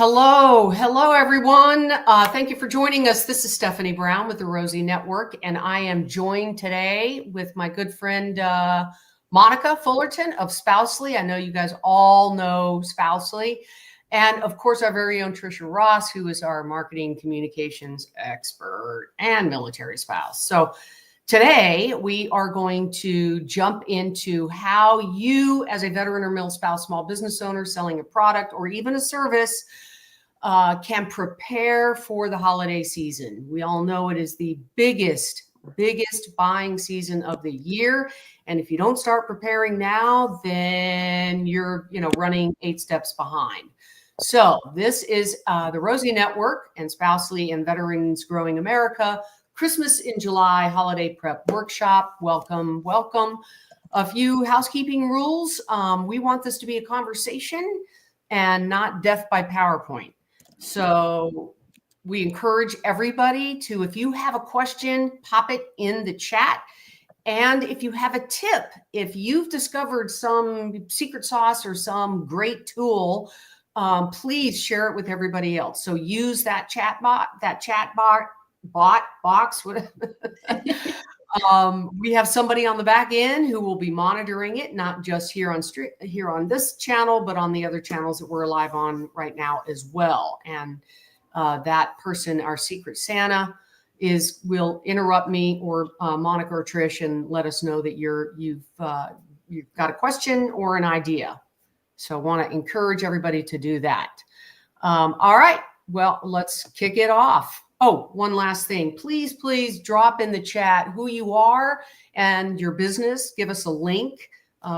Hello, everyone. Thank you for joining us. This is Stephanie Brown with the Rosie Network, and I am joined today with my good friend Monica Fullerton of Spousely. I know you guys all know Spousely, and of course our very own Trisha Ross, who is our marketing communications expert and military spouse. So today we are going to jump into how you, as a veteran or MilSpouse small business owner selling a product or even a service, can prepare for the holiday season. We all know it is the biggest buying season of the year. And if you don't start preparing now, then you're, running 8 steps behind. So this is the Rosie Network and Spousely and Veterans Growing America Christmas in July Holiday Prep Workshop. Welcome. A few housekeeping rules. We want this to be a conversation and not death by PowerPoint. So we encourage everybody to, if you have a question, pop it in the chat. And if you have a tip, if you've discovered some secret sauce or some great tool, please share it with everybody else. So use that chat box. We have somebody on the back end who will be monitoring it, not just here on this channel, but on the other channels that we're live on right now as well. And that person, our secret Santa, will interrupt me or Monica or Trish and let us know that you've got a question or an idea. So I want to encourage everybody to do that. All right, well, let's kick it off. Oh, one last thing. Please drop in the chat who you are and your business. Give us a link.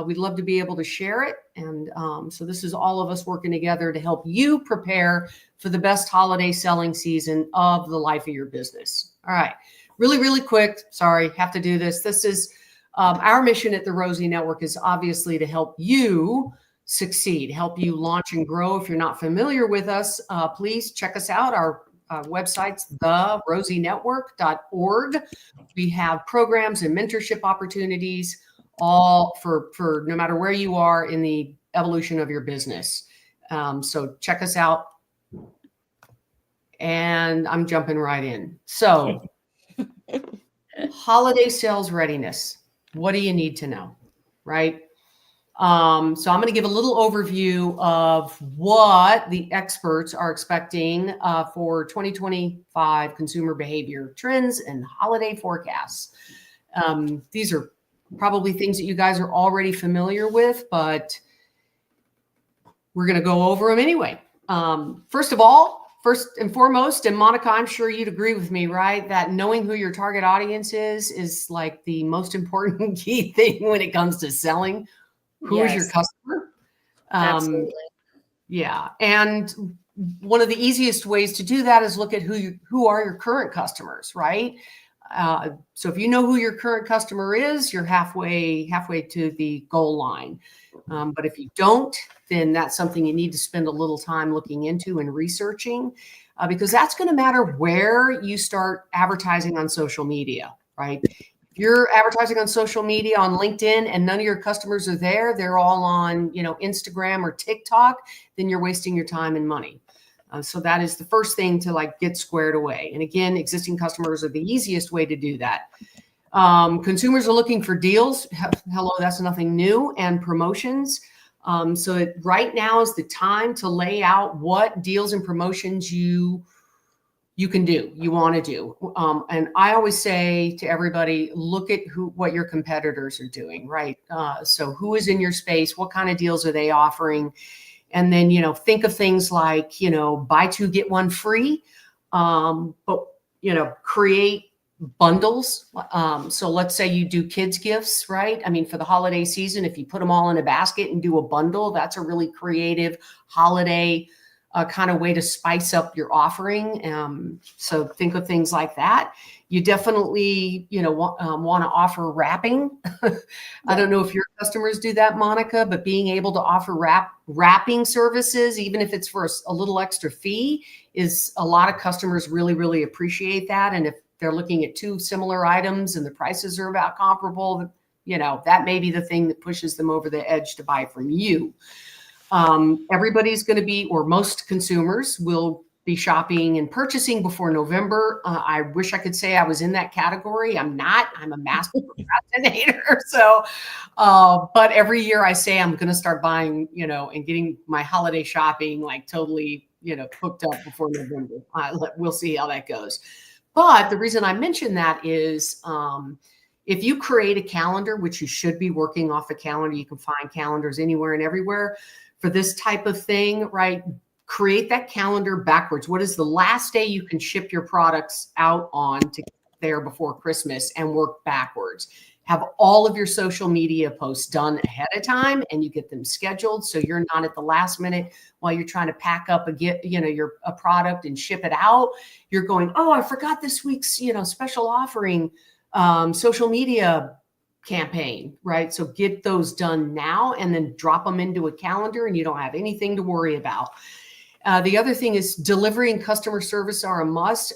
We'd love to be able to share it. And so this is all of us working together to help you prepare for the best holiday selling season of the life of your business. All right. Really quick. Sorry, have to do this. This is our mission at the Rosie Network is obviously to help you succeed, help you launch and grow. If you're not familiar with us, please check us out. Our website's therosienetwork.org. We have programs and mentorship opportunities, all for no matter where you are in the evolution of your business. So check us out. And I'm jumping right in. So holiday sales readiness. What do you need to know, right? So I'm going to give a little overview of what the experts are expecting for 2025 consumer behavior trends and holiday forecasts. These are probably things that you guys are already familiar with, but we're going to go over them anyway. First and foremost, and Monica, I'm sure you'd agree with me, right? That knowing who your target audience is like the most important key thing when it comes to selling. Who is your customer? Absolutely. Yeah. And one of the easiest ways to do that is look at who are your current customers, right? So if you know who your current customer is, you're halfway to the goal line. But if you don't, then that's something you need to spend a little time looking into and researching, because that's going to matter where you start advertising on social media, right? If you're advertising on social media, on LinkedIn, and none of your customers are there, they're all on, Instagram or TikTok, then you're wasting your time and money. So that is the first thing to get squared away. And again, existing customers are the easiest way to do that. Consumers are looking for deals. Hello, that's nothing new, and promotions. So right now is the time to lay out what deals and promotions you can do, you want to do. And I always say to everybody, look at what your competitors are doing, right? So who is in your space? What kind of deals are they offering? And then, think of things like, buy 2, get 1 free, but, create bundles. So let's say you do kids gifts, right? I mean, for the holiday season, if you put them all in a basket and do a bundle, that's a really creative holiday kind of way to spice up your offering. So think of things like that. You definitely, want to offer wrapping. I don't know if your customers do that, Monica, but being able to offer wrapping services, even if it's for a little extra fee, is a lot of customers really appreciate that. And if they're looking at 2 similar items and the prices are about comparable, that may be the thing that pushes them over the edge to buy from you. Everybody's going to be, or most consumers will be shopping and purchasing before November. I wish I could say I was in that category. I'm not. I'm a master procrastinator. So, but every year I say I'm going to start buying, and getting my holiday shopping like totally, hooked up before November. We'll see how that goes. But the reason I mention that is, if you create a calendar, which you should be working off a calendar, you can find calendars anywhere and everywhere for this type of thing, right? Create that calendar backwards. What is the last day you can ship your products out on to get there before Christmas, and work backwards? Have all of your social media posts done ahead of time, and you get them scheduled so you're not at the last minute while you're trying to pack up a product and ship it out. You're going, oh, I forgot this week's special offering social media campaign, right? So get those done now and then drop them into a calendar, and you don't have anything to worry about. The other thing is delivery and customer service are a must.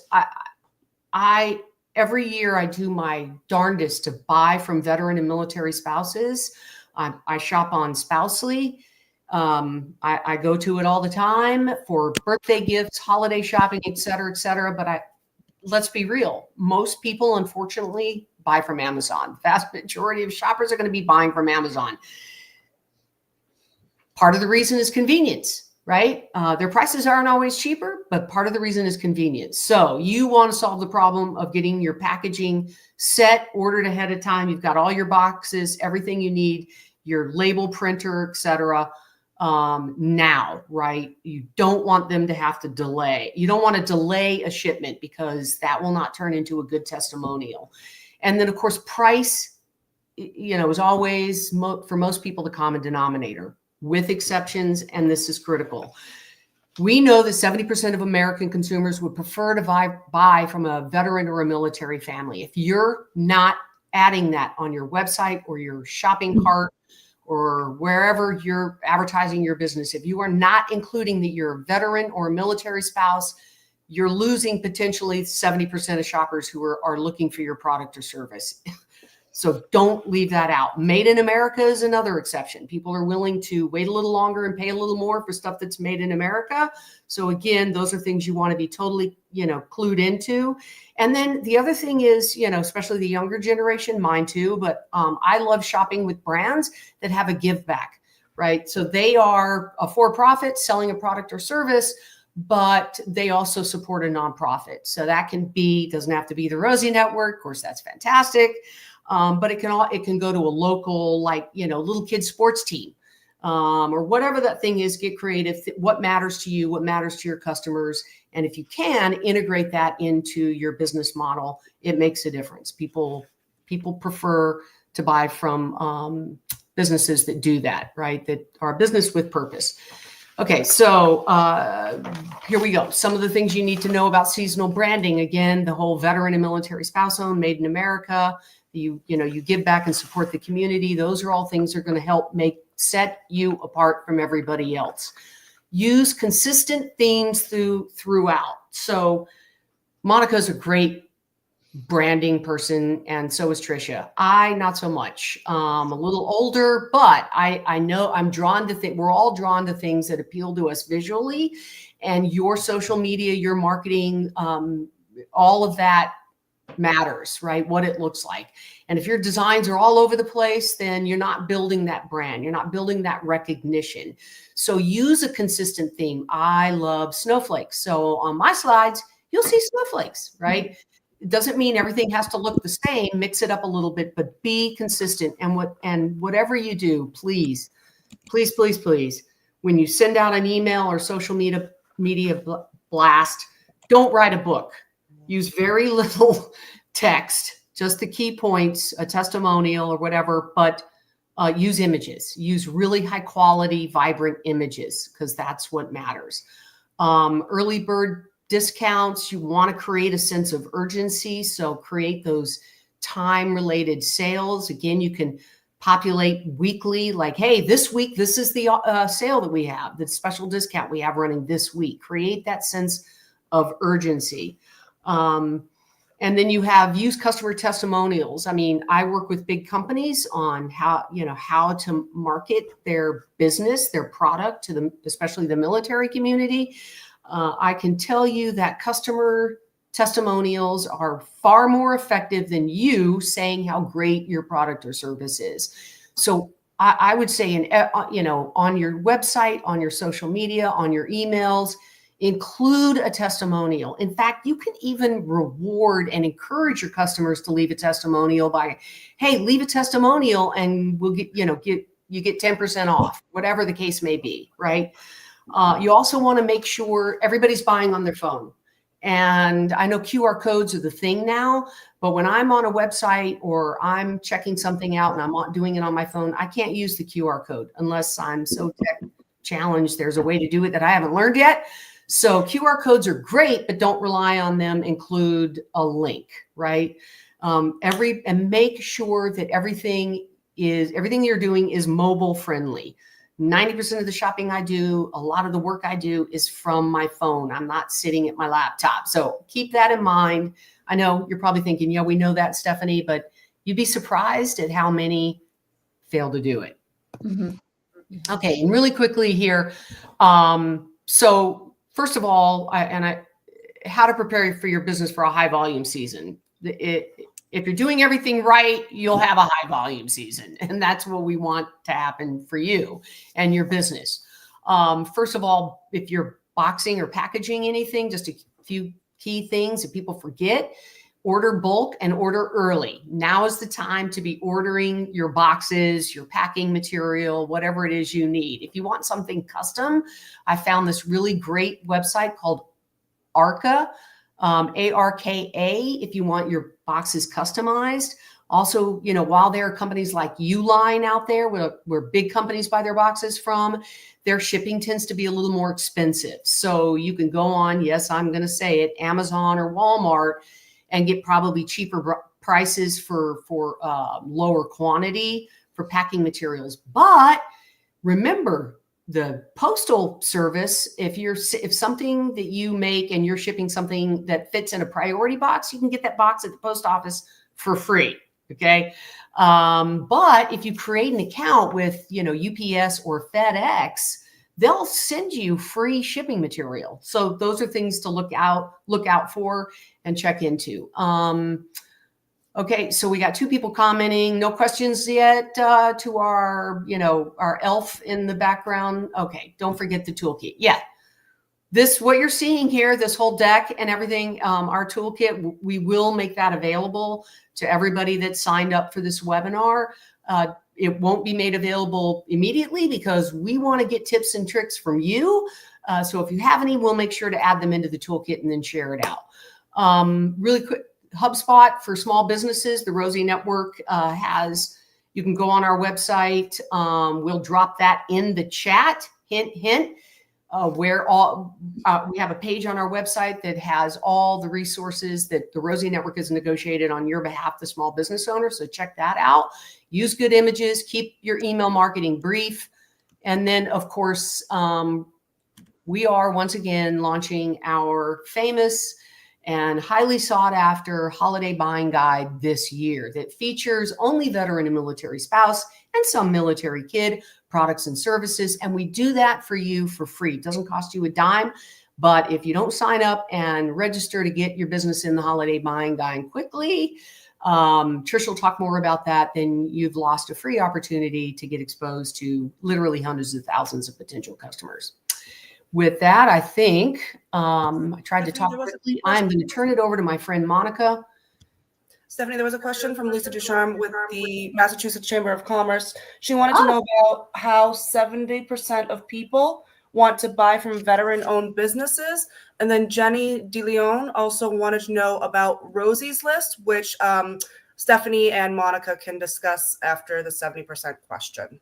I every year I do my darndest to buy from veteran and military spouses. I shop on Spousely. I go to it all the time for birthday gifts, holiday shopping, et cetera, et cetera. But let's be real. Most people, unfortunately, buy from Amazon. The vast majority of shoppers are going to be buying from Amazon. Part of the reason is convenience, right? Their prices aren't always cheaper, but part of the reason is convenience. So you want to solve the problem of getting your packaging set, ordered ahead of time. You've got all your boxes, everything you need, your label printer, et cetera, now, right? You don't want them to have to delay. You don't want to delay a shipment, because that will not turn into a good testimonial. And then, of course, price, is always, for most people, the common denominator, with exceptions, and this is critical. We know that 70% of American consumers would prefer to buy from a veteran or a military family. If you're not adding that on your website or your shopping cart or wherever you're advertising your business, if you are not including that you're a veteran or a military spouse, you're losing potentially 70% of shoppers who are looking for your product or service. So don't leave that out. Made in America is another exception. People are willing to wait a little longer and pay a little more for stuff that's made in America. So again, those are things you want to be totally, clued into. And then the other thing is, especially the younger generation, mine too, but I love shopping with brands that have a give back, right? So they are a for-profit selling a product or service, but they also support a nonprofit. So that doesn't have to be the Rosie Network. Of course, that's fantastic. But it can go to a local, little kids sports team, or whatever that thing is. Get creative. What matters to you? What matters to your customers? And if you can integrate that into your business model, it makes a difference. People prefer to buy from businesses that do that, right? That are a business with purpose. Okay, so here we go. Some of the things you need to know about seasonal branding. Again, the whole veteran and military spouse owned, made in America. You give back and support the community. Those are all things that are going to help set you apart from everybody else. Use consistent themes throughout. So Monica's a great branding person, and so is Trisha. I not so much. A little older, but I know I'm drawn to we're all drawn to things that appeal to us visually, and your social media, your marketing, all of that matters, right? What it looks like. And if your designs are all over the place, then you're not building that brand. You're not building that recognition. So use a consistent theme. I love snowflakes. So on my slides, you'll see snowflakes, right? It doesn't mean everything has to look the same. Mix it up a little bit, but be consistent. And whatever you do, please, please, please, please, when you send out an email or social media blast, don't write a book. Use very little text, just the key points, a testimonial or whatever, but use images. Use really high quality, vibrant images, because that's what matters. Early bird discounts, you want to create a sense of urgency. So create those time-related sales. Again, you can populate weekly, like, hey, this week, this is the sale that we have, the special discount we have running this week. Create that sense of urgency. And then you have use customer testimonials. I mean, I work with big companies on how to market their business, their product to them, especially the military community. I can tell you that customer testimonials are far more effective than you saying how great your product or service is. So I would say, on your website, on your social media, on your emails, include a testimonial. In fact, you can even reward and encourage your customers to leave a testimonial by, hey, leave a testimonial and we'll get 10% off, whatever the case may be, right? You also want to make sure everybody's buying on their phone. And I know QR codes are the thing now, but when I'm on a website or I'm checking something out and I'm doing it on my phone, I can't use the QR code unless I'm so tech challenged. There's a way to do it that I haven't learned yet. So QR codes are great, but don't rely on them. Include a link, right? And make sure that everything you're doing is mobile friendly. 90% of the shopping I do, a lot of the work I do is from my phone. I'm not sitting at my laptop. So keep that in mind. I know you're probably thinking, yeah, we know that, Stephanie, but you'd be surprised at how many fail to do it. Mm-hmm. Okay, and really quickly here. So first of all, how to prepare for your business for a high volume season. If you're doing everything right, you'll have a high volume season. And that's what we want to happen for you and your business. First of all, if you're boxing or packaging anything, just a few key things that people forget: order bulk and order early. Now is the time to be ordering your boxes, your packing material, whatever it is you need. If you want something custom, I found this really great website called Arka, ARKA, if you want your boxes customized. Also, while there are companies like Uline out there where big companies buy their boxes from, their shipping tends to be a little more expensive. So you can go on, yes, I'm going to say it, Amazon or Walmart, and get probably cheaper prices for lower quantity for packing materials. But remember, the postal service, if something that you make and you're shipping something that fits in a priority box, you can get that box at the post office for free. Okay. But if you create an account with, UPS or FedEx, they'll send you free shipping material. So those are things to look out for and check into. Okay, so we got 2 people commenting. No questions yet to our elf in the background. Okay, don't forget the toolkit. Yeah, what you're seeing here, this whole deck and everything, our toolkit, we will make that available to everybody that signed up for this webinar. It won't be made available immediately because we want to get tips and tricks from you. So if you have any, we'll make sure to add them into the toolkit and then share it out. Really quick, HubSpot for small businesses, the Rosie Network you can go on our website. We'll drop that in the chat, hint, hint, where we have a page on our website that has all the resources that the Rosie Network has negotiated on your behalf, the small business owner. So check that out. Use good images, keep your email marketing brief. And then, of course, we are once again launching our famous and highly sought after holiday buying guide this year that features only veteran and military spouse and some military kid products and services. And we do that for you for free. It doesn't cost you a dime, but if you don't sign up and register to get your business in the holiday buying guide quickly, Trish will talk more about that, then you've lost a free opportunity to get exposed to literally hundreds of thousands of potential customers. With that, I think I tried to talk quickly. I'm going to turn it over to my friend Monica. Stephanie, there was a question from Lisa Ducharme with the Massachusetts Chamber of Commerce. She wanted to know about how 70% of people want to buy from veteran-owned businesses. And then Jenny DeLeon also wanted to know about Rosie's List, which Stephanie and Monica can discuss after the 70% question.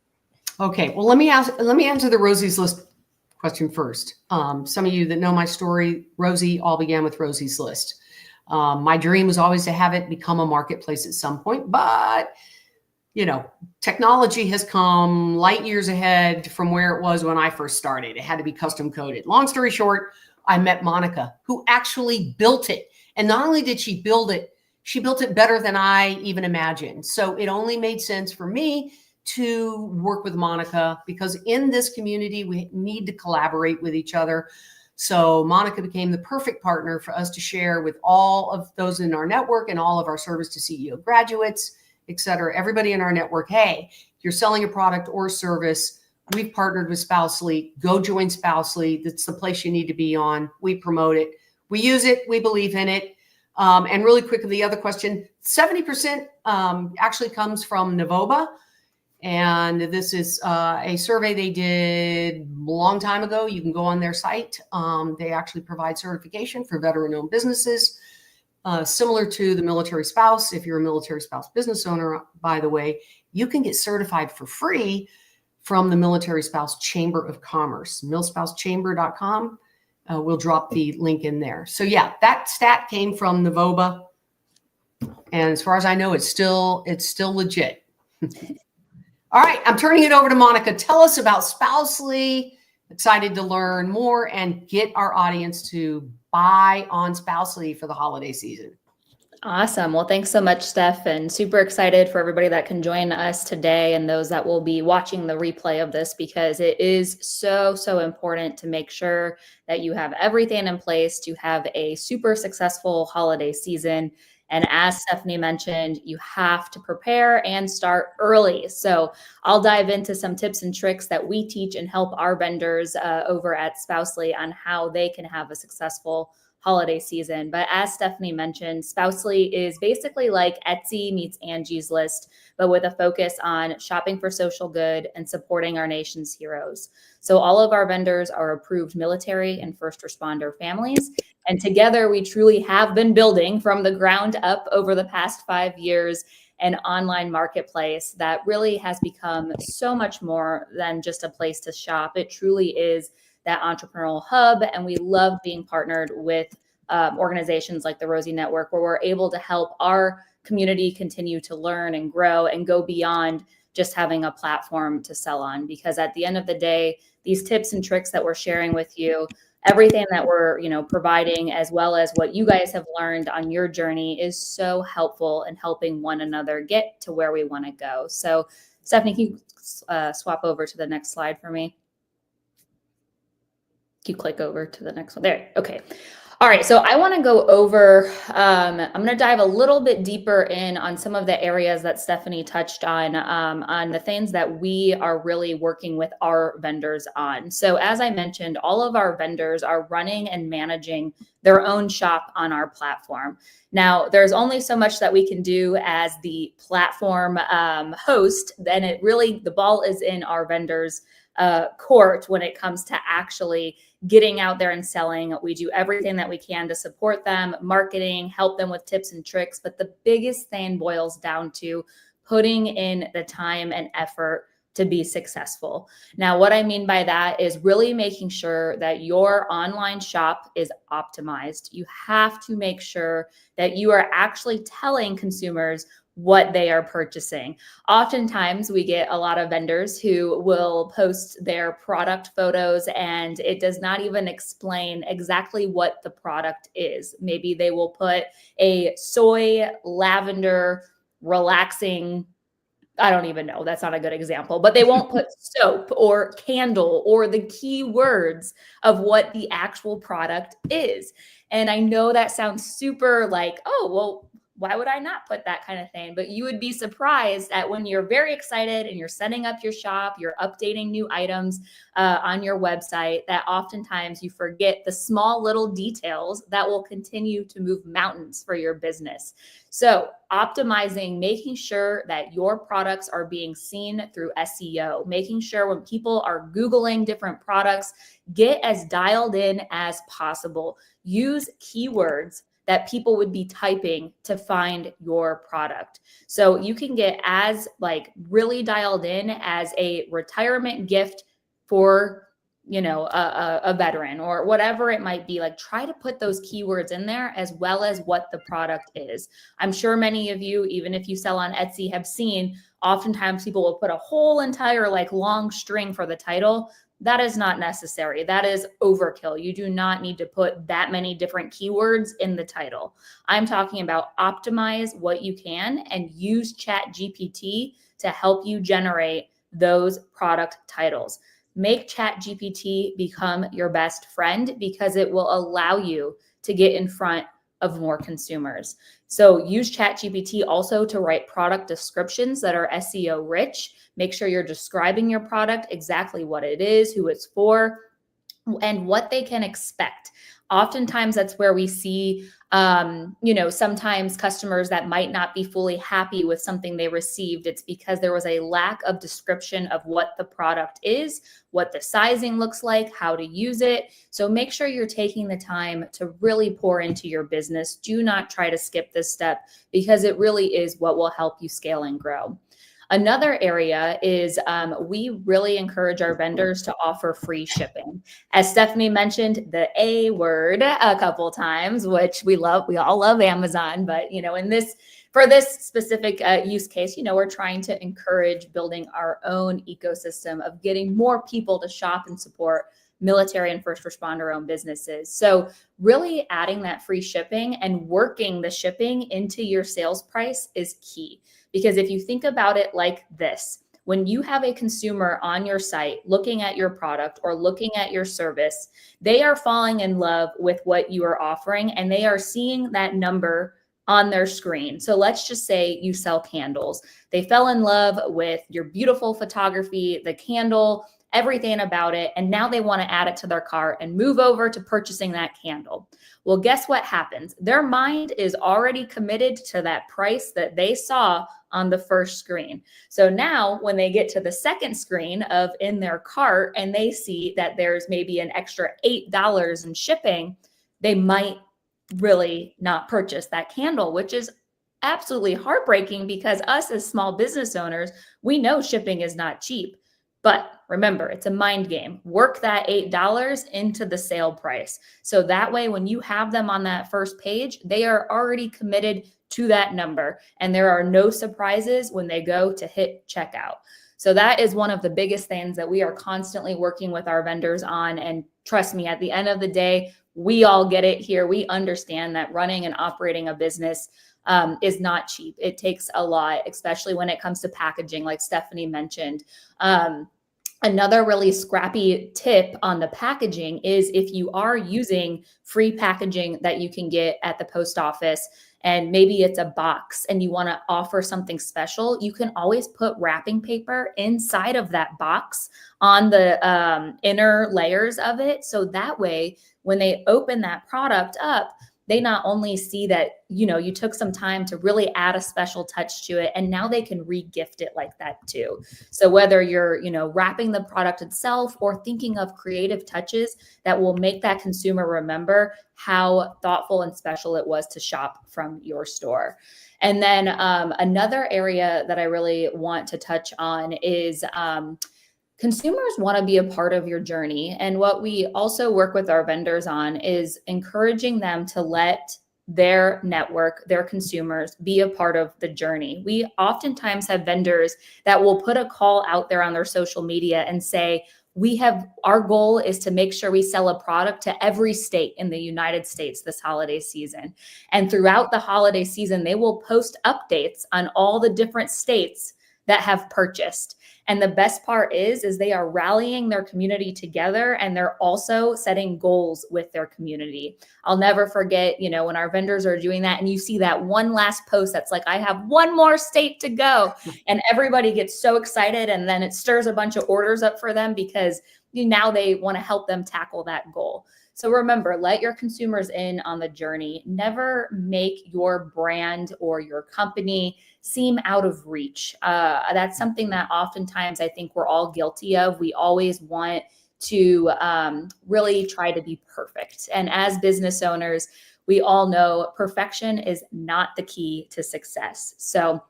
Okay, well, let me answer the Rosie's List question first. Some of you that know my story, Rosie, all began with Rosie's List. My dream was always to have it become a marketplace at some point, but technology has come light years ahead from where it was when I first started. It had to be custom coded. Long story short, I met Monica, who actually built it And not only did she build it, she built it better than I even imagined. So it only made sense for me to work with Monica, because in this community, we need to collaborate with each other. So Monica became the perfect partner for us to share with all of those in our network and all of our service to CEO graduates, et cetera, everybody in our network. Hey, if you're selling a product or service, we've partnered with Spousely. Go join Spousely. That's the place you need to be on. We promote it. We use it. We believe in it. And really quickly, the other question, 70% actually comes from Novoba. And this is a survey they did a long time ago. You can go on their site. They actually provide certification for veteran-owned businesses, similar to the military spouse. If you're a military spouse business owner, by the way, you can get certified for free from the Military Spouse Chamber of Commerce, MilSpouseChamber.com. We'll drop the link in there. So yeah, that stat came from Novoba. And as far as I know, it's still legit. All right, I'm turning it over to Monica. Tell us about Spousely. Excited to learn more and get our audience to buy on Spousely for the holiday season. Awesome. Well, thanks so much, Steph, and super excited for everybody that can join us today and those that will be watching the replay of this, because it is so important to make sure that you have everything in place to have a super successful holiday season. And as Stephanie mentioned, you have to prepare and start early. So I'll dive into some tips and tricks that we teach and help our vendors over at Spousely on how they can have a successful holiday season. But as Stephanie mentioned, Spousely is basically like Etsy meets Angie's List, but with a focus on shopping for social good and supporting our nation's heroes. So all of our vendors are approved military and first responder families. And together we truly have been building from the ground up over the past 5 years an online marketplace that really has become so much more than just a place to shop. It truly is that entrepreneurial hub. And we love being partnered with organizations like the Rosie Network, where we're able to help our community continue to learn and grow and go beyond just having a platform to sell on. Because at the end of the day, these tips and tricks that we're sharing with you, everything that we're providing, as well as what you guys have learned on your journey, is so helpful in helping one another get to where we want to go. So Stephanie, can you swap over to the next slide for me? You click over to the next one. There. Okay. All right. So I want to go over, I'm going to dive a little bit deeper in on some of the areas that Stephanie touched on the things that we are really working with our vendors on. So as I mentioned, all of our vendors are running and managing their own shop on our platform. Now, there's only so much that we can do as the platform host. Then the ball is in our vendors' court when it comes to actually getting out there and selling. We do everything that we can to support them, marketing, help them with tips and tricks. But the biggest thing boils down to putting in the time and effort to be successful. Now, what I mean by that is really making sure that your online shop is optimized. You have to make sure that you are actually telling consumers what they are purchasing. Oftentimes we get a lot of vendors who will post their product photos and it does not even explain exactly what the product is. Maybe they will put a soy lavender relaxing, I don't even know, that's not a good example, but they won't put soap or candle or the key words of what the actual product is. And I know that sounds super like, oh, well, why would I not put that kind of thing? But you would be surprised at when you're very excited and you're setting up your shop, you're updating new items on your website, that oftentimes you forget the small little details that will continue to move mountains for your business. So optimizing, making sure that your products are being seen through SEO, making sure when people are Googling different products, get as dialed in as possible. Use keywords that people would be typing to find your product. So you can get as really dialed in as a retirement gift for, a veteran or whatever it might be. Try to put those keywords in there as well as what the product is. I'm sure many of you, even if you sell on Etsy, have seen oftentimes people will put a whole entire long string for the title. That is not necessary. That is overkill. You do not need to put that many different keywords in the title. I'm talking about optimize what you can and use ChatGPT to help you generate those product titles. Make ChatGPT become your best friend because it will allow you to get in front of more consumers. So use ChatGPT also to write product descriptions that are SEO rich. Make sure you're describing your product, exactly what it is, who it's for, and what they can expect. Oftentimes that's where we see, sometimes customers that might not be fully happy with something they received. It's because there was a lack of description of what the product is, what the sizing looks like, how to use it. So make sure you're taking the time to really pour into your business. Do not try to skip this step because it really is what will help you scale and grow. Another area is we really encourage our vendors to offer free shipping. As Stephanie mentioned, the A word a couple times, which we love. We all love Amazon, but for this specific use case, we're trying to encourage building our own ecosystem of getting more people to shop and support military and first responder owned businesses. So really adding that free shipping and working the shipping into your sales price is key. Because if you think about it like this, when you have a consumer on your site looking at your product or looking at your service, they are falling in love with what you are offering and they are seeing that number on their screen. So let's just say you sell candles. They fell in love with your beautiful photography, the candle, everything about it. And now they want to add it to their cart and move over to purchasing that candle. Well, guess what happens? Their mind is already committed to that price that they saw on the first screen. So now when they get to the second screen of in their cart and they see that there's maybe an extra $8 in shipping, they might really not purchase that candle, which is absolutely heartbreaking because us as small business owners, we know shipping is not cheap. But remember, it's a mind game. Work that $8 into the sale price. So that way, when you have them on that first page, they are already committed to that number. And there are no surprises when they go to hit checkout. So that is one of the biggest things that we are constantly working with our vendors on. And trust me, at the end of the day, we all get it here. We understand that running and operating a business is not cheap. It takes a lot, especially when it comes to packaging, like Stephanie mentioned. Another really scrappy tip on the packaging is if you are using free packaging that you can get at the post office, and maybe it's a box and you want to offer something special, you can always put wrapping paper inside of that box on the inner layers of it. So that way, when they open that product up, they not only see that, you took some time to really add a special touch to it, and now they can re-gift it like that too. So whether you're, wrapping the product itself or thinking of creative touches that will make that consumer remember how thoughtful and special it was to shop from your store. And then another area that I really want to touch on is consumers want to be a part of your journey. And what we also work with our vendors on is encouraging them to let their network, their consumers, be a part of the journey. We oftentimes have vendors that will put a call out there on their social media and say, our goal is to make sure we sell a product to every state in the United States this holiday season. And throughout the holiday season, they will post updates on all the different states that have purchased. And the best part is they are rallying their community together, and they're also setting goals with their community. I'll never forget, when our vendors are doing that and you see that one last post that's like, I have one more state to go. And everybody gets so excited, and then it stirs a bunch of orders up for them because now they want to help them tackle that goal. So remember, let your consumers in on the journey. Never make your brand or your company seem out of reach. That's something that oftentimes I think we're all guilty of. We always want to really try to be perfect. And as business owners, we all know perfection is not the key to success. So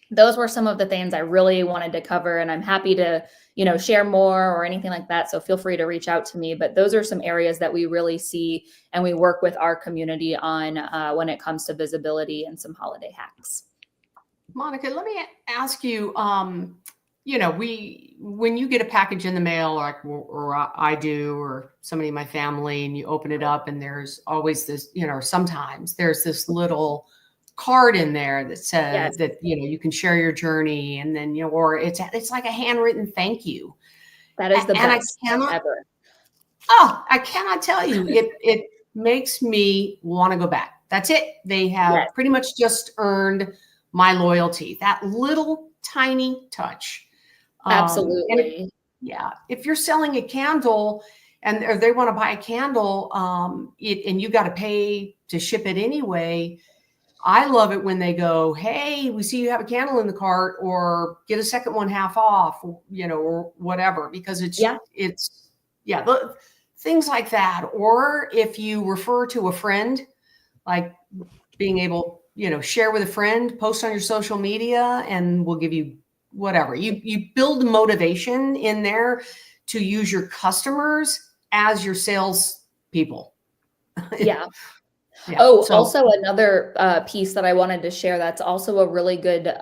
those were some of the things I really wanted to cover, and I'm happy to, share more or anything like that. So feel free to reach out to me, but those are some areas that we really see and we work with our community on when it comes to visibility and some holiday hacks. Monica, let me ask you, when you get a package in the mail, like, or I do, or somebody in my family, and you open it up and there's always this, or sometimes there's this little card in there that says that, you can share your journey, and then, or it's like a handwritten thank you. That is the best ever. Oh, I cannot tell you. It makes me want to go back. That's it. They have pretty much just earned my loyalty. That little tiny touch. Absolutely. If you're selling a candle or they want to buy a candle, and you got to pay to ship it anyway, I love it when they go, hey, we see you have a candle in the cart, or get a second one half off, or whatever, because it's things like that. Or if you refer to a friend, like being able, share with a friend, post on your social media, and we'll give you whatever. You build motivation in there to use your customers as your sales people. Yeah. Also another piece that I wanted to share that's also a really good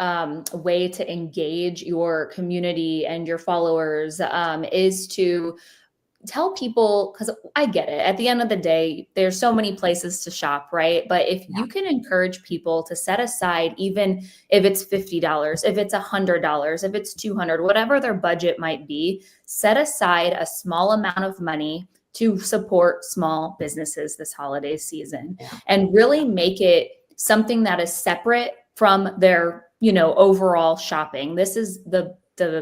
way to engage your community and your followers is to tell people, because I get it. At the end of the day, there's so many places to shop, right? But if you can encourage people to set aside, even if it's $50, if it's $100, if it's $200, whatever their budget might be, set aside a small amount of money to support small businesses this holiday season, and really make it something that is separate from their, overall shopping. This is the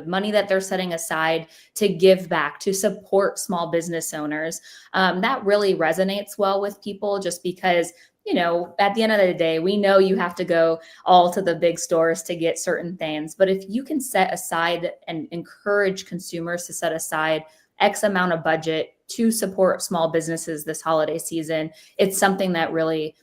money that they're setting aside to give back, to support small business owners. That really resonates well with people, just because, at the end of the day, we know you have to go all to the big stores to get certain things. But if you can set aside and encourage consumers to set aside X amount of budget to support small businesses this holiday season, it's something that really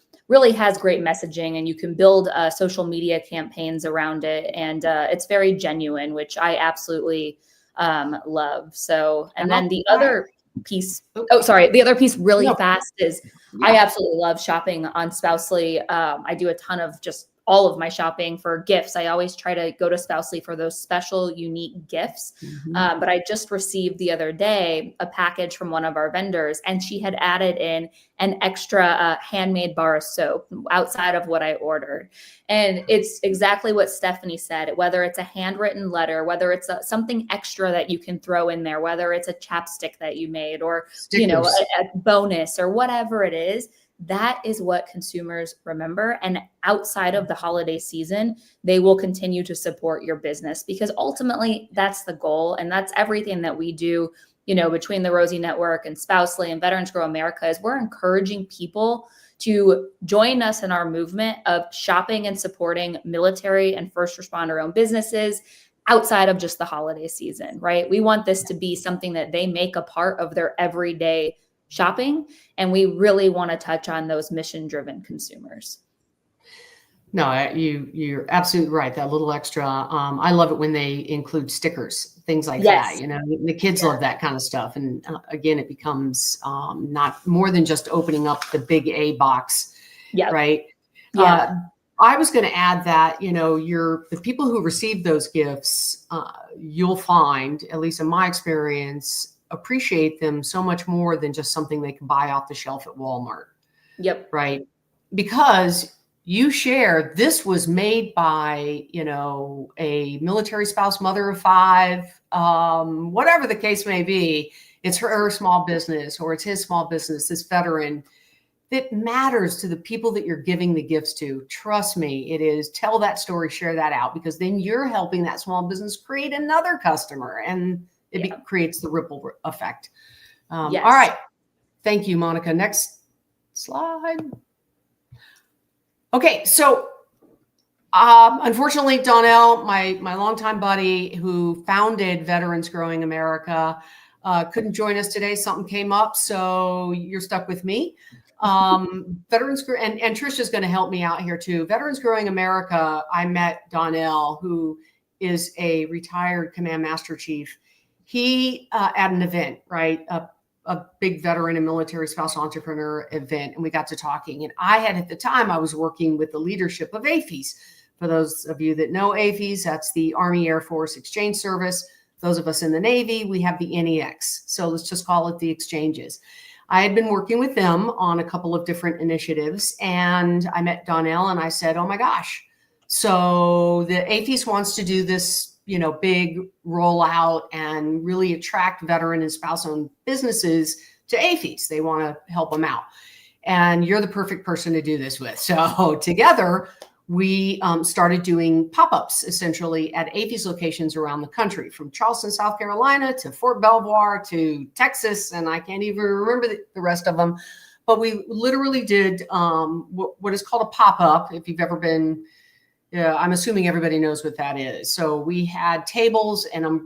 has great messaging, and you can build social media campaigns around it. And it's very genuine, which I absolutely love. So, and then the other piece, the other piece really fast is I absolutely love shopping on Spousely. I do a ton of just all of my shopping for gifts. I always try to go to Spousely for those special, unique gifts. But I just received the other day a package from one of our vendors, and she had added in an extra handmade bar of soap outside of what I ordered. And it's exactly what Stephanie said, whether it's a handwritten letter, whether it's something extra that you can throw in there, whether it's a chapstick that you made, or, a bonus, or whatever it is. That is what consumers remember. And outside of the holiday season, they will continue to support your business, because ultimately that's the goal. And that's everything that we do, between the Rosie Network and Spousely and Veterans Grow America, is we're encouraging people to join us in our movement of shopping and supporting military and first responder owned businesses outside of just the holiday season, right? We want this to be something that they make a part of their everyday shopping. And we really want to touch on those mission-driven consumers. No, you're absolutely right. That little extra. I love it when they include stickers, things like that. The kids love that kind of stuff. And again, it becomes not more than just opening up the big A box, right? Yeah. I was going to add that, the people who receive those gifts, you'll find, at least in my experience, appreciate them so much more than just something they can buy off the shelf at Walmart. Yep. Right. Because you share, this was made by, a military spouse, mother of 5, whatever the case may be. It's her small business, or it's his small business, this veteran. It matters to the people that you're giving the gifts to. Trust me, it is. Tell that story, share that out, because then you're helping that small business create another customer, and it creates the ripple effect. All right. Thank you, Monica. Next slide. Okay. So unfortunately, Donnell, my longtime buddy who founded Veterans Growing America, couldn't join us today. Something came up, so you're stuck with me. Veterans and Trisha's going to help me out here too. Veterans Growing America, I met Donnell, who is a retired Command Master Chief. He at an event, right? A big veteran and military spouse entrepreneur event. And we got to talking. And I was working with the leadership of AAFES, For those of you that know AAFES, that's the Army Air Force Exchange Service. Those of us in the Navy, we have the NEX. So let's just call it the exchanges. I had been working with them on a couple of different initiatives, and I met Donnell and I said, oh my gosh. So the AAFES wants to do this, big rollout and really attract veteran and spouse-owned businesses to AAFES. They want to help them out. And you're the perfect person to do this with. So together, we started doing pop-ups essentially at AAFES locations around the country, from Charleston, South Carolina to Fort Belvoir to Texas. And I can't even remember the rest of them. But we literally did what is called a pop-up. If you've ever been, I'm assuming everybody knows what that is. So we had tables and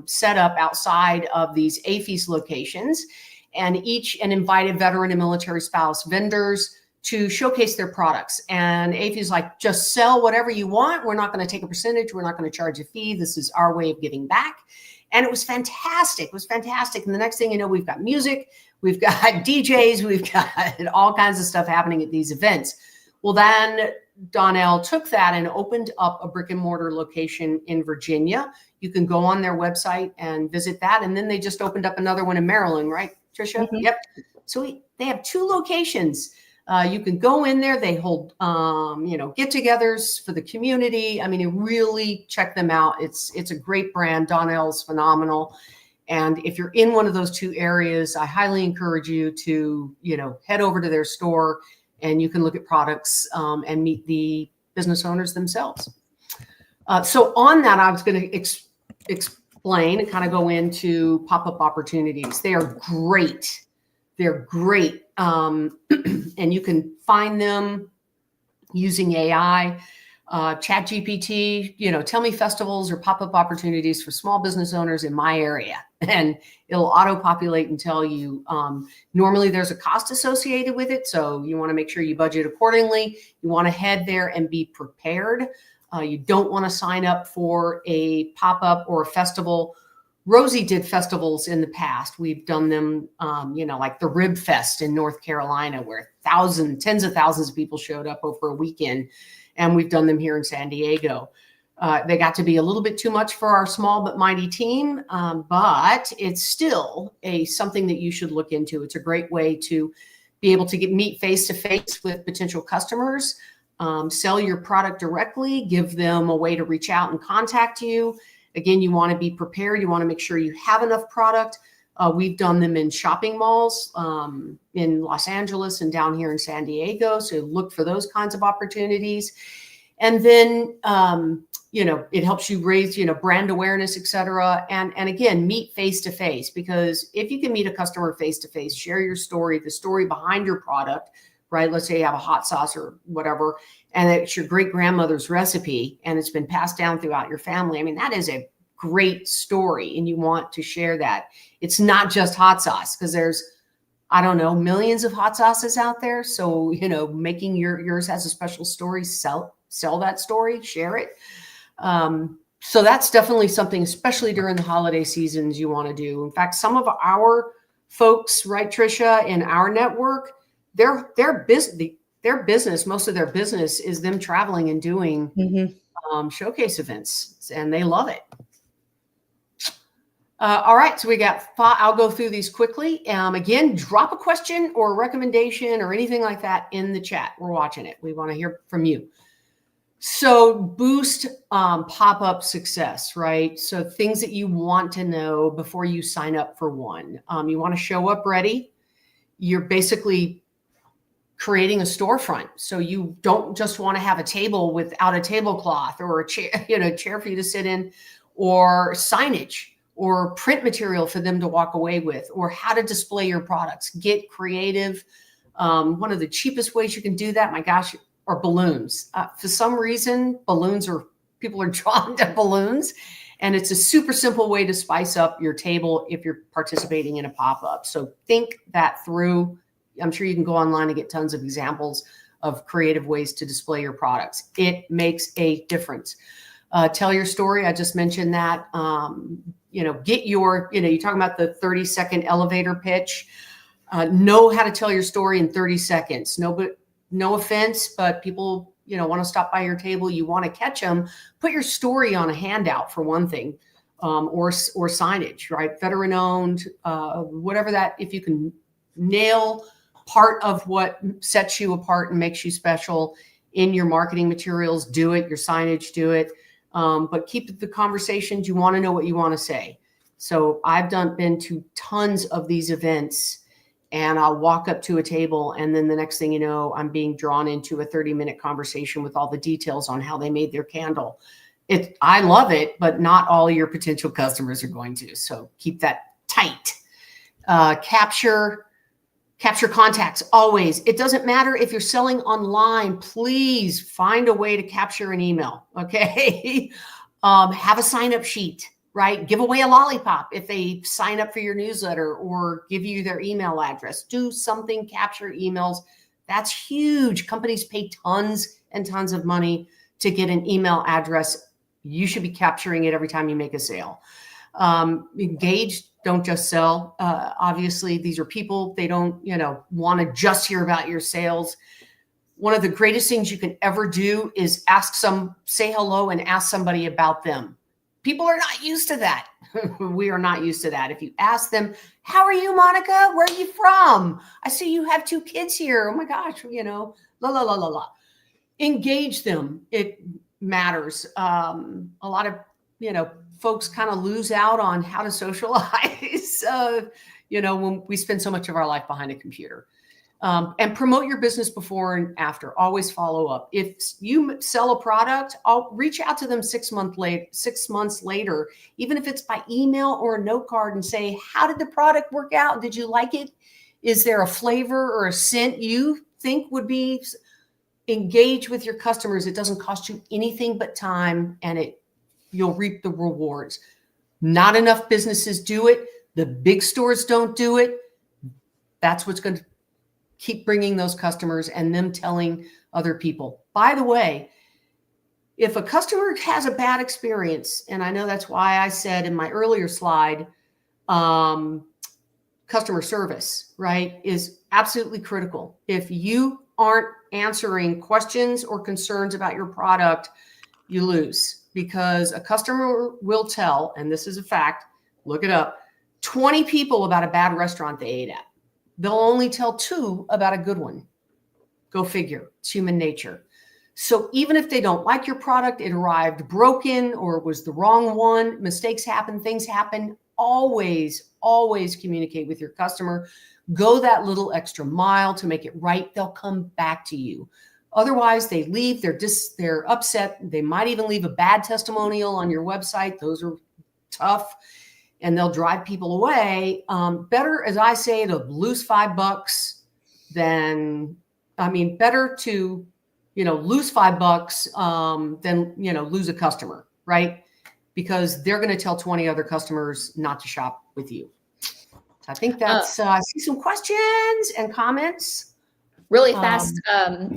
set up outside of these AAFES locations, and invited veteran and military spouse vendors to showcase their products. And AAFES like, just sell whatever you want. We're not going to take a percentage. We're not going to charge a fee. This is our way of giving back. And it was fantastic. It was fantastic. And the next thing you know, we've got music, we've got DJs, we've got all kinds of stuff happening at these events. Well, then Donnell took that and opened up a brick and mortar location in Virginia. You can go on their website and visit that. And then they just opened up another one in Maryland, right, Tricia? Mm-hmm. Yep. So they have 2 locations. You can go in there. They hold, get-togethers for the community. I mean, you really check them out. It's a great brand. Donnell's phenomenal. And if you're in one of those 2 areas, I highly encourage you to, head over to their store, and you can look at products and meet the business owners themselves. So on that, I was going to explain and kind of go into pop-up opportunities. They are great. They're great. And you can find them using AI, ChatGPT, tell me festivals or pop-up opportunities for small business owners in my area. And it'll auto-populate and tell you, normally there's a cost associated with it. So you want to make sure you budget accordingly. You want to head there and be prepared. You don't want to sign up for a pop-up or a festival. Rosie did festivals in the past. We've done them, like the Rib Fest in North Carolina, where tens of thousands of people showed up over a weekend. And we've done them here in San Diego. They got to be a little bit too much for our small but mighty team, but it's still something that you should look into. It's a great way to be able to meet face-to-face with potential customers, sell your product directly, give them a way to reach out and contact you. Again, you want to be prepared. You want to make sure you have enough product. We've done them in shopping malls in Los Angeles and down here in San Diego. So look for those kinds of opportunities. And then, it helps you raise, brand awareness, et cetera. And again, meet face-to-face, because if you can meet a customer face-to-face, share your story, the story behind your product, right? Let's say you have a hot sauce or whatever, and it's your great grandmother's recipe and it's been passed down throughout your family. I mean, that is a great story, and you want to share that. It's not just hot sauce, because there's, millions of hot sauces out there. So, making yours has a special story, sell that story, share it. So that's definitely something, especially during the holiday seasons, you want to do. In fact, some of our folks, right, Tricia, in our network, their business, most of their business is them traveling and doing showcase events, and they love it. All right, so we got 5. I'll go through these quickly. Again, drop a question or a recommendation or anything like that in the chat. We're watching it. We want to hear from you. So boost pop-up success, right? So things that you want to know before you sign up for one. You want to show up ready. You're basically creating a storefront. So you don't just want to have a table without a tablecloth or a chair for you to sit in, or signage or print material for them to walk away with, or how to display your products. Get creative. One of the cheapest ways you can do that, my gosh, are balloons. For some reason, people are drawn to balloons, and it's a super simple way to spice up your table if you're participating in a pop-up. So think that through. I'm sure you can go online and get tons of examples of creative ways to display your products. It makes a difference. Tell your story. I just mentioned that. Get your, you're talking about the 30-second elevator pitch. Know how to tell your story in 30 seconds. No offense, but people want to stop by your table, you want to catch them, put your story on a handout for one thing, or signage, right? Veteran owned, whatever that, if you can nail part of what sets you apart and makes you special in your marketing materials, do it, your signage, do it. But keep the conversations. You want to know what you want to say. So I've been to tons of these events, and I'll walk up to a table, and then the next thing you know, I'm being drawn into a 30-minute conversation with all the details on how they made their candle. I love it, but not all your potential customers are going to. So keep that tight. Capture contacts always. It doesn't matter if you're selling online. Please find a way to capture an email. Okay. Have a sign-up sheet, right? Give away a lollipop if they sign up for your newsletter or give you their email address. Do something, capture emails. That's huge. Companies pay tons and tons of money to get an email address. You should be capturing it every time you make a sale. Engage, don't just sell. Obviously, these are people. They don't, want to just hear about your sales. One of the greatest things you can ever do is say hello and ask somebody about them. People are not used to that. We are not used to that. If you ask them, how are you, Monica? Where are you from? I see you have 2 kids here. Oh my gosh, la, la, la, la, la. Engage them. It matters. A lot of, folks kind of lose out on how to socialize, when we spend so much of our life behind a computer. And promote your business before and after. Always follow up. If you sell a product, I'll reach out to them 6 months later, even if it's by email or a note card, and say, how did the product work out? Did you like it? Is there a flavor or a scent you think would be? Engage with your customers. It doesn't cost you anything but time, and you'll reap the rewards. Not enough businesses do it. The big stores don't do it. That's what's going to keep bringing those customers and them telling other people. By the way, if a customer has a bad experience, and I know that's why I said in my earlier slide, customer service, right, is absolutely critical. If you aren't answering questions or concerns about your product, you lose, because a customer will tell, and this is a fact, look it up, 20 people about a bad restaurant they ate at. They'll only tell 2 about a good one. Go figure. It's human nature. So even if they don't like your product, it arrived broken or it was the wrong one, mistakes happen, things happen, always communicate with your customer. Go that little extra mile to make it right. They'll come back to you. Otherwise, they leave. They're upset. They might even leave a bad testimonial on your website. Those are tough, and they'll drive people away. Better, as I say, to lose $5 than, better to, lose $5 than, lose a customer, right? Because they're going to tell 20 other customers not to shop with you. So I think that's, I see some questions and comments. Really fast,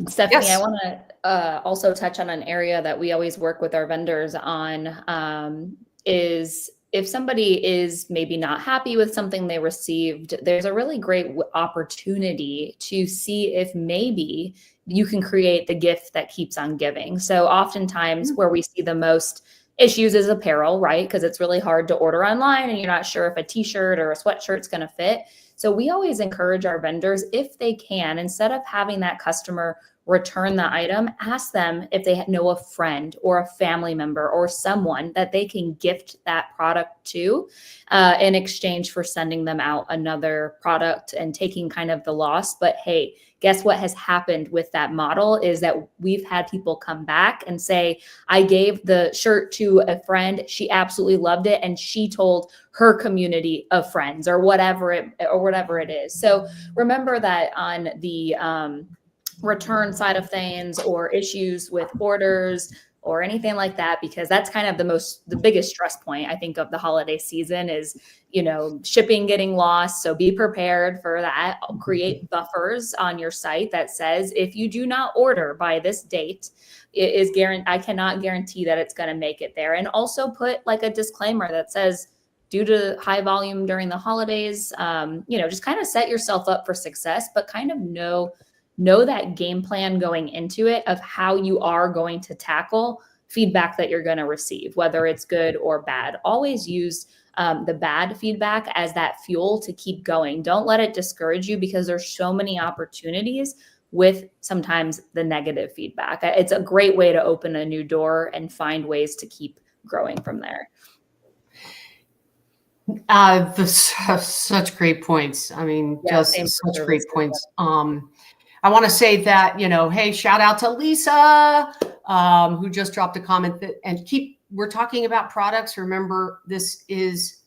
Stephanie, yes. I want to also touch on an area that we always work with our vendors on, is if somebody is maybe not happy with something they received, there's a really great opportunity to see if maybe you can create the gift that keeps on giving. So oftentimes where we see the most issues is apparel, right? Because it's really hard to order online and you're not sure if a t-shirt or a sweatshirt's going to fit. So we always encourage our vendors, if they can, instead of having that customer return the item, ask them if they know a friend or a family member or someone that they can gift that product to in exchange for sending them out another product and taking kind of the loss. But hey, guess what has happened with that model is that we've had people come back and say, I gave the shirt to a friend. She absolutely loved it. And she told her community of friends or whatever it is. So remember that on the return side of things or issues with orders or anything like that, because that's kind of the biggest stress point, I think, of the holiday season is, shipping getting lost. So be prepared for that. Create buffers on your site that says, if you do not order by this date, I cannot guarantee that it's going to make it there. And also put like a disclaimer that says, due to high volume during the holidays, just kind of set yourself up for success, but kind of know know that game plan going into it of how you are going to tackle feedback that you're going to receive, whether it's good or bad. Always use the bad feedback as that fuel to keep going. Don't let it discourage you, because there's so many opportunities with sometimes the negative feedback. It's a great way to open a new door and find ways to keep growing from there. Such great points. I mean, Yeah, just same for such great services. points. I want to say that, hey, shout out to Lisa, who just dropped a comment we're talking about products. Remember, this is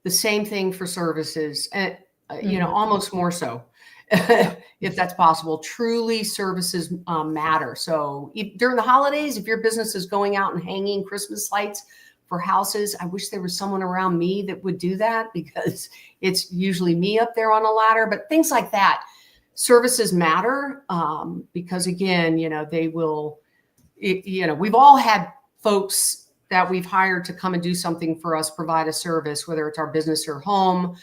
the same thing for services, and, almost more so, if that's possible. Truly, services matter. So during the holidays, if your business is going out and hanging Christmas lights for houses, I wish there was someone around me that would do that, because it's usually me up there on a ladder. But things like that, services matter, because again, they will, we've all had folks that we've hired to come and do something for us, provide a service, whether it's our business or home,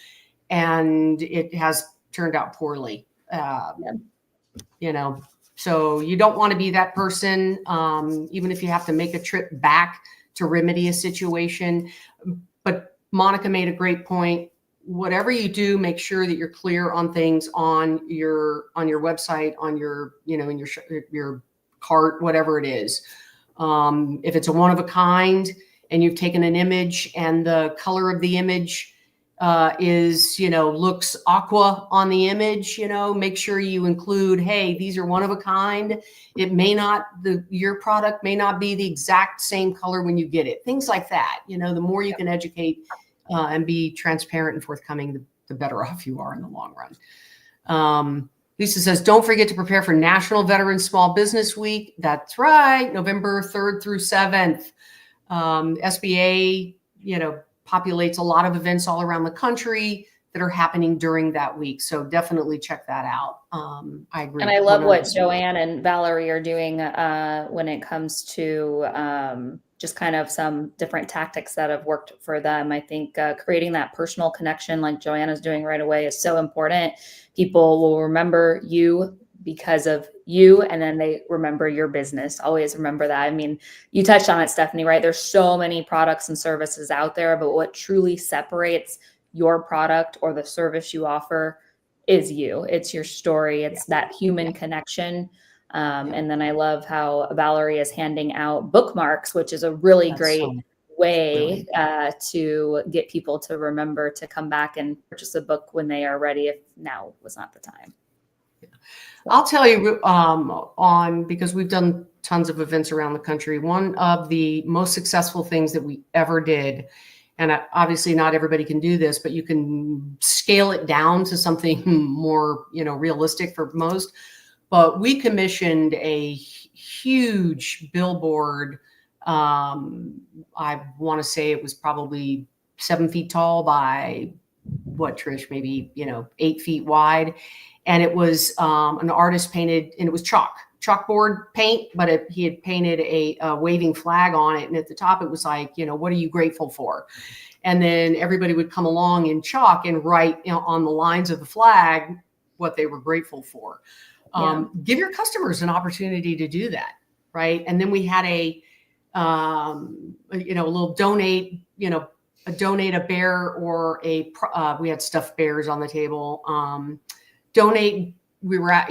and it has turned out poorly. So you don't want to be that person, even if you have to make a trip back to remedy a situation. But Monica made a great point. Whatever you do, make sure that you're clear on things on your website, on your, in your cart, whatever it is. If it's a one of a kind and you've taken an image and the color of the image is, looks aqua on the image, make sure you include, hey, these are one of a kind. It may not, your product may not be the exact same color when you get it. Things like that. The more you can educate and be transparent and forthcoming, the better off you are in the long run. Lisa says, don't forget to prepare for National Veteran Small Business Week. That's right. November 3rd through 7th. SBA, populates a lot of events all around the country that are happening during that week. So definitely check that out. I agree. And I love 100%. what Joanne and Valerie are doing when it comes to just kind of some different tactics that have worked for them. I think creating that personal connection like Joanna's doing right away is so important. People will remember you because of you, and then they remember your business. Always remember that. I mean, you touched on it, Stephanie, right? There's so many products and services out there, but what truly separates your product or the service you offer is you. It's your story. It's that human connection. And then I love how Valerie is handing out bookmarks, which is a really great way to get people to remember to come back and purchase a book when they are ready, if now was not the time. I'll tell you because we've done tons of events around the country. One of the most successful things that we ever did, and obviously not everybody can do this, but you can scale it down to something more, realistic for most. But we commissioned a huge billboard. I want to say it was probably 7 feet tall by what, Trish, maybe, 8 feet wide. And it was an artist painted, and it was chalkboard paint, but he had painted a waving flag on it. And at the top, it was like, what are you grateful for? And then everybody would come along in chalk and write on the lines of the flag what they were grateful for. Give your customers an opportunity to do that, right? And then we had a little donate a bear or we had stuffed bears on the table. Donate an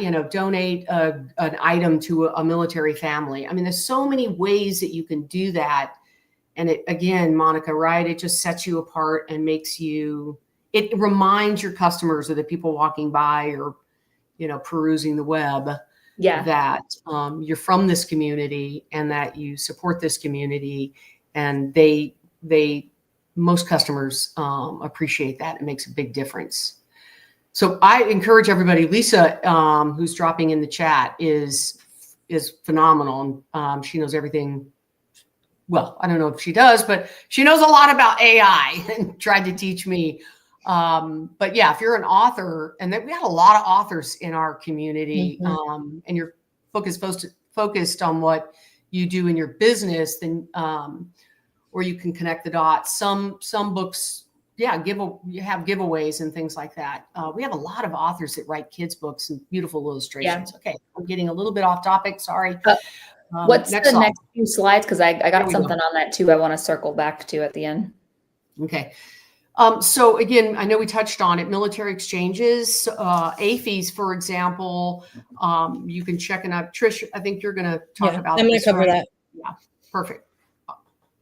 item to a military family. I mean, there's so many ways that you can do that. And it, again, Monica, right? It just sets you apart and it reminds your customers or the people walking by or, perusing the web that you're from this community and that you support this community. And most customers appreciate that. It makes a big difference. So I encourage everybody. Lisa, who's dropping in the chat, is phenomenal. She knows everything. Well, I don't know if she does, but she knows a lot about AI and tried to teach me. But yeah, if you're an author, and we had a lot of authors in our community, and you're focused on what you do in your business, then or you can connect the dots. Some books you have giveaways and things like that. We have a lot of authors that write kids books and beautiful illustrations. Okay, I'm getting a little bit off topic. Sorry. What's next the slide. next few slides? Because I There got we something go. on that too I want to circle back to at the end. Okay. So again, I know we touched on it, military exchanges, AFEs, for example, you can check it out. Trish, I think you're going to talk about I'm going this, to cover right? that. Yeah, perfect.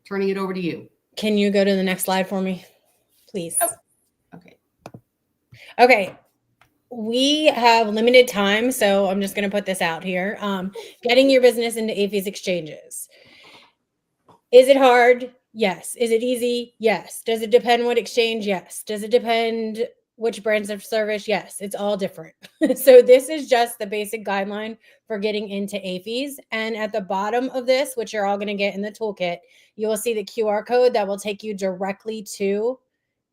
Turning it over to you. Can you go to the next slide for me, please? Oh. Okay. Okay. We have limited time, so I'm just going to put this out here. Getting your business into AFEs exchanges. Is it hard? Yes. Is it easy? Yes. Does it depend what exchange? Yes. Does it depend which brands of service? Yes. It's all different. So this is just the basic guideline for getting into AFEs. And at the bottom of this, which you're all going to get in the toolkit, you will see the QR code that will take you directly to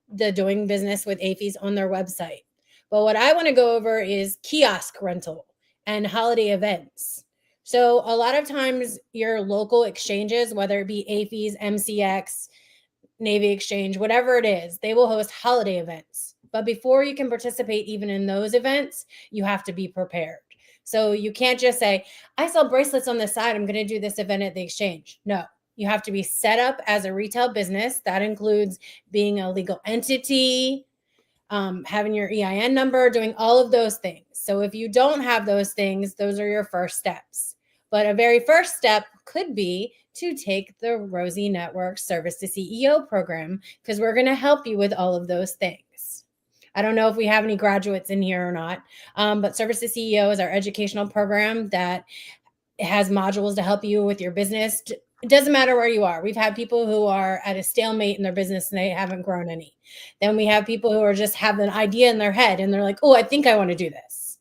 the doing business with AFEs on their website. But what I want to go over is kiosk rental and holiday events. So a lot of times your local exchanges, whether it be AFEs, MCX, Navy Exchange, whatever it is, they will host holiday events. But before you can participate even in those events, you have to be prepared. So you can't just say, I sell bracelets on the side, I'm going to do this event at the exchange. No, you have to be set up as a retail business. That includes being a legal entity, having your EIN number, doing all of those things. So if you don't have those things, those are your first steps. But a very first step could be to take the Rosie Network Service to CEO program, because we're going to help you with all of those things. I don't know if we have any graduates in here or not, but Service to CEO is our educational program that has modules to help you with your business. It doesn't matter where you are. We've had people who are at a stalemate in their business and they haven't grown any. Then we have people who are just have an idea in their head and they're like, oh, I think I want to do this.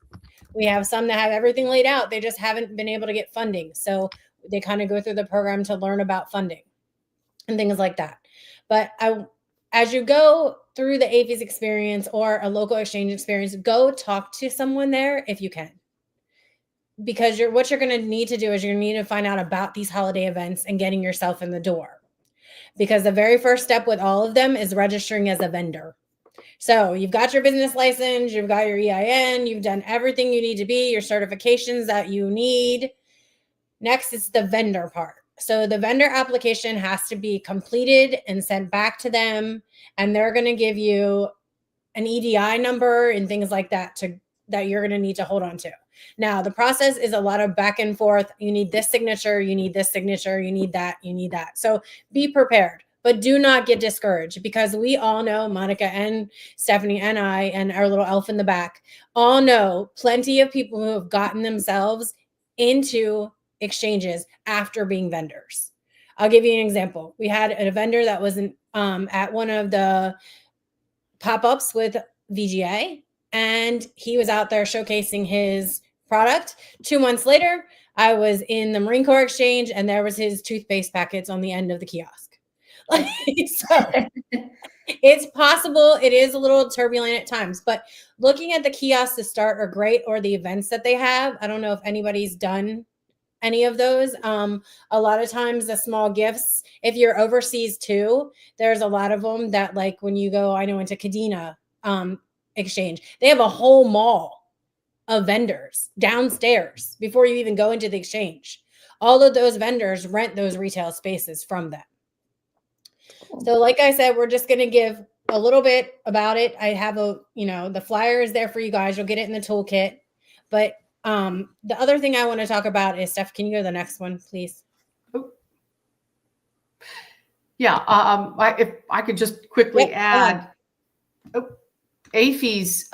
We have some that have everything laid out. They just haven't been able to get funding. So they kind of go through the program to learn about funding and things like that. But as you go through the AFES experience or a local exchange experience, go talk to someone there if you can. Because what you're going to need to do is you're going to need to find out about these holiday events and getting yourself in the door. Because the very first step with all of them is registering as a vendor. So you've got your business license, you've got your EIN, you've done everything you need to be, your certifications that you need. Next is the vendor part. So the vendor application has to be completed and sent back to them, and they're going to give you an EDI number and things like that that you're going to need to hold on to. Now, the process is a lot of back and forth. You need this signature, you need this signature, you need that, you need that. So be prepared, but do not get discouraged, because we all know, Monica and Stephanie and I and our little elf in the back all know plenty of people who have gotten themselves into exchanges after being vendors. I'll give you an example. We had a vendor that was at one of the pop-ups with VGA, and he was out there showcasing his product. 2 months later, I was in the Marine Corps Exchange, and there was his toothpaste packets on the end of the kiosk. So it's possible. It is a little turbulent at times, but looking at the kiosks to start are great, or the events that they have. I don't know if anybody's done any of those. A lot of times the small gifts, if you're overseas too, there's a lot of them that, like when you go, I know, into Kadena exchange, they have a whole mall of vendors downstairs before you even go into the exchange. All of those vendors rent those retail spaces from them. So like I said, we're just going to give a little bit about it. I have the flyer is there for you guys. You'll get it in the toolkit. But the other thing I want to talk about is, Steph, can you go to the next one, please? Yeah. If I could just quickly add, AFEs,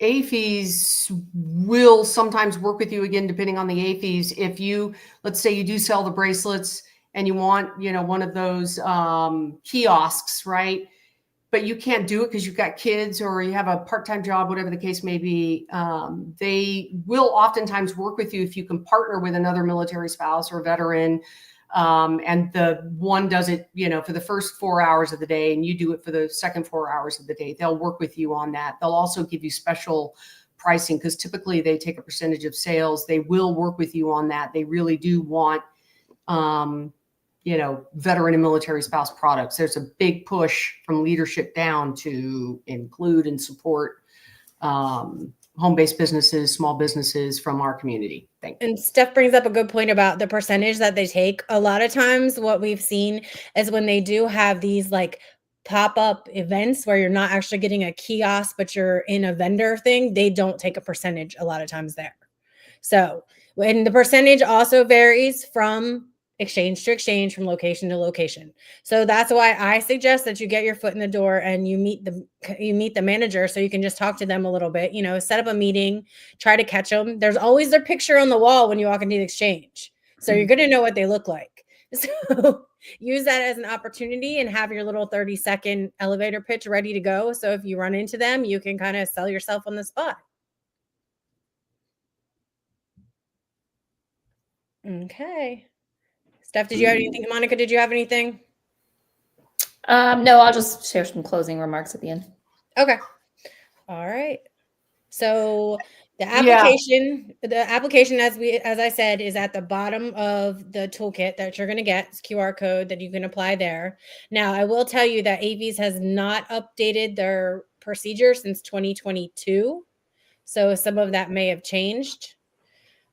AFEs will sometimes work with you, again, depending on the AFEs. If you, let's say you do sell the bracelets and you want, one of those kiosks, right? But you can't do it because you've got kids or you have a part-time job, whatever the case may be. They will oftentimes work with you if you can partner with another military spouse or veteran. And the one does it, for the first 4 hours of the day, and you do it for the second 4 hours of the day. They'll work with you on that. They'll also give you special pricing because typically they take a percentage of sales. They will work with you on that. They really do want, veteran and military spouse products. There's a big push from leadership down to include and support home-based businesses, small businesses from our community. Thank you. And Steph brings up a good point about the percentage that they take. A lot of times what we've seen is when they do have these like pop-up events where you're not actually getting a kiosk, but you're in a vendor thing, they don't take a percentage a lot of times there. So, and the percentage also varies from exchange to exchange, from location to location. So that's why I suggest that you get your foot in the door and you meet the manager, so you can just talk to them a little bit, set up a meeting, try to catch them. There's always their picture on the wall when you walk into the exchange. So you're going to know what they look like. So use that as an opportunity and have your little 30-second elevator pitch ready to go. So if you run into them, you can kind of sell yourself on the spot. Okay. Steph, did you have anything? Monica, did you have anything? No, I'll just share some closing remarks at the end. Okay. All right. So the application, as I said, is at the bottom of the toolkit that you're going to get. It's QR code that you can apply there. Now, I will tell you that AVs has not updated their procedure since 2022. So some of that may have changed.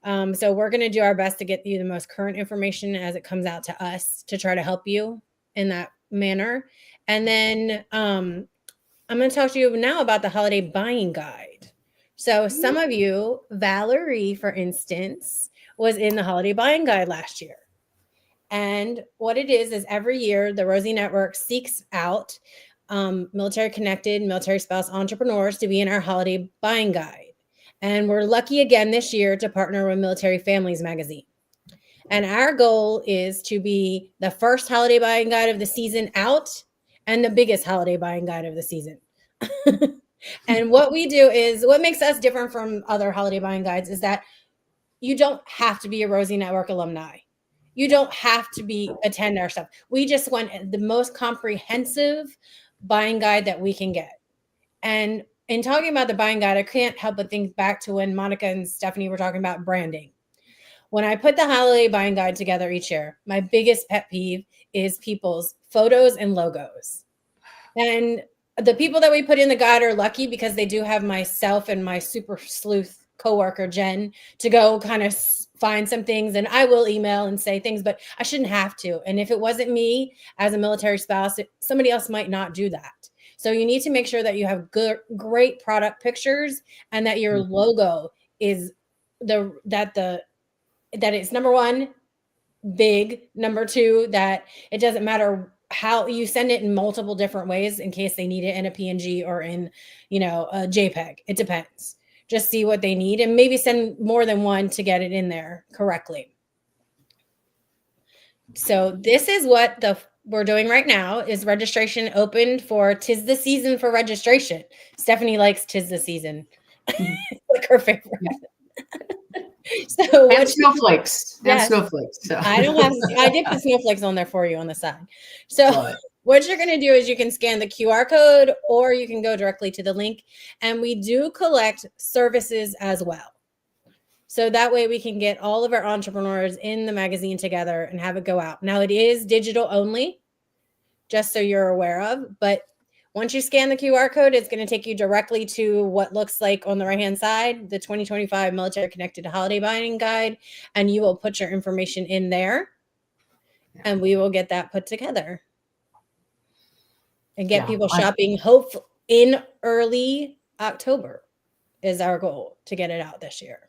So we're going to do our best to get you the most current information as it comes out to us to try to help you in that manner. And then I'm going to talk to you now about the holiday buying guide. So some of you, Valerie, for instance, was in the holiday buying guide last year. And what it is every year, the Rosie Network seeks out military connected, military spouse entrepreneurs to be in our holiday buying guide. And we're lucky again this year to partner with Military Families Magazine. And our goal is to be the first holiday buying guide of the season out and the biggest holiday buying guide of the season. And what we do is, what makes us different from other holiday buying guides is that you don't have to be a Rosie Network alumni. You don't have to attend our stuff. We just want the most comprehensive buying guide that we can get. And in talking about the buying guide, I can't help but think back to when Monica and Stephanie were talking about branding. When I put the holiday buying guide together each year, my biggest pet peeve is people's photos and logos. And the people that we put in the guide are lucky because they do have myself and my super sleuth coworker, Jen, to go kind of find some things. And I will email and say things, but I shouldn't have to. And if it wasn't me as a military spouse, somebody else might not do that. So you need to make sure that you have great product pictures and that your logo is that it's number one, big, number two, that it doesn't matter how you send it in multiple different ways in case they need it in a PNG or in, a JPEG. It depends. Just see what they need and maybe send more than one to get it in there correctly. So this is what we're doing right now is registration opened for 'Tis the Season for registration. Stephanie likes 'Tis the Season. Like her favorite. So and snowflakes. Yes. And snowflakes. So. I did put snowflakes on there for you on the side. So what you're going to do is you can scan the QR code or you can go directly to the link. And we do collect services as well. So that way we can get all of our entrepreneurs in the magazine together and have it go out. Now it is digital only, just so you're aware of. But once you scan the QR code, it's going to take you directly to what looks like on the right-hand side, the 2025 Military Connected Holiday Buying Guide, and you will put your information in there, and we will get that put together and get people shopping. Hopefully in early October is our goal to get it out this year.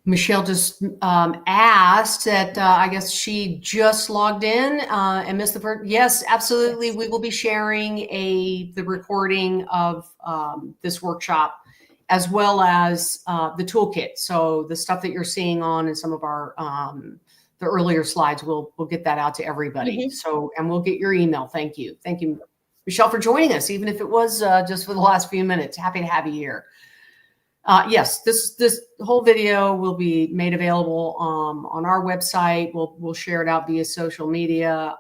Michelle just asked that I guess she just logged in and missed the first. Yes, absolutely. Yes. We will be sharing the recording of this workshop as well as the toolkit. So the stuff that you're seeing on in some of our the earlier slides, we'll get that out to everybody. Mm-hmm. So, and we'll get your email. Thank you, Michelle, for joining us, even if it was just for the last few minutes. Happy to have you here. Yes, this whole video will be made available on our website. We'll share it out via social media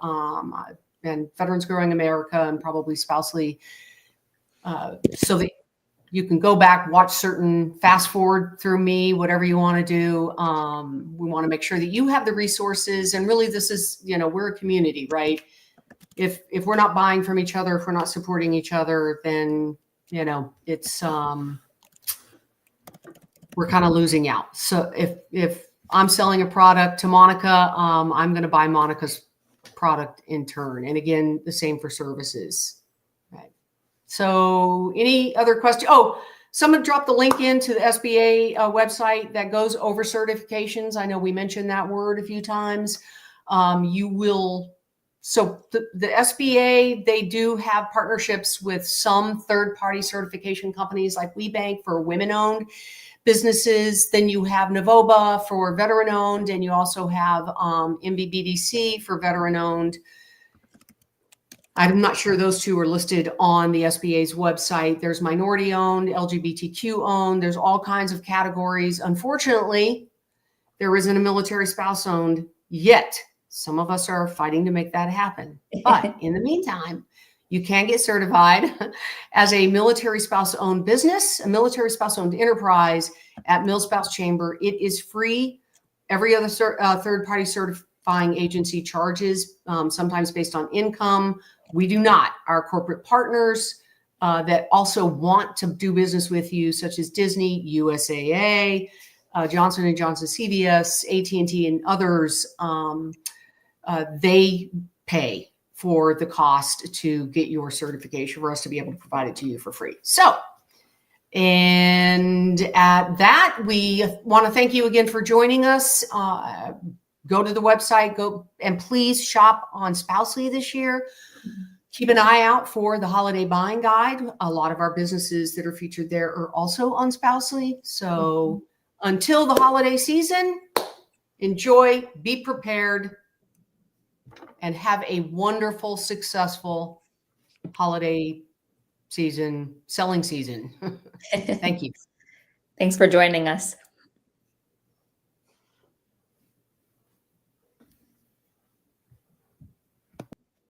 and Veterans Growing America and probably Spousely. So that you can go back, watch certain, fast forward through me, whatever you want to do. We want to make sure that you have the resources. And really, this is, we're a community, right? If we're not buying from each other, if we're not supporting each other, then, it's, we're kind of losing out. So if I'm selling a product to Monica, I'm going to buy Monica's product in turn. And again, the same for services. Right. So any other question? Oh, someone dropped the link into the SBA website that goes over certifications. I know we mentioned that word a few times. So the SBA, they do have partnerships with some third-party certification companies like WeBank for women-owned businesses. Then you have Novoba for veteran-owned, and you also have MBBDC for veteran-owned. I'm not sure those two are listed on the SBA's website. There's minority-owned, LGBTQ-owned. There's all kinds of categories. Unfortunately, there isn't a military spouse-owned yet. Some of us are fighting to make that happen. But in the meantime, you can get certified as a military spouse-owned business, a military spouse-owned enterprise at MilSpouse Chamber. It is free. Every other third-party certifying agency charges, sometimes based on income. We do not. Our corporate partners that also want to do business with you, such as Disney, USAA, Johnson & Johnson, CVS, AT&T, and others, they pay for the cost to get your certification for us to be able to provide it to you for free. So, and at that, we want to thank you again for joining us. Go to the website, go and please shop on Spousely this year. Keep an eye out for the holiday buying guide. A lot of our businesses that are featured there are also on Spousely. So until the holiday season, enjoy, be prepared, and have a wonderful, successful holiday season, selling season. Thank you. Thanks for joining us.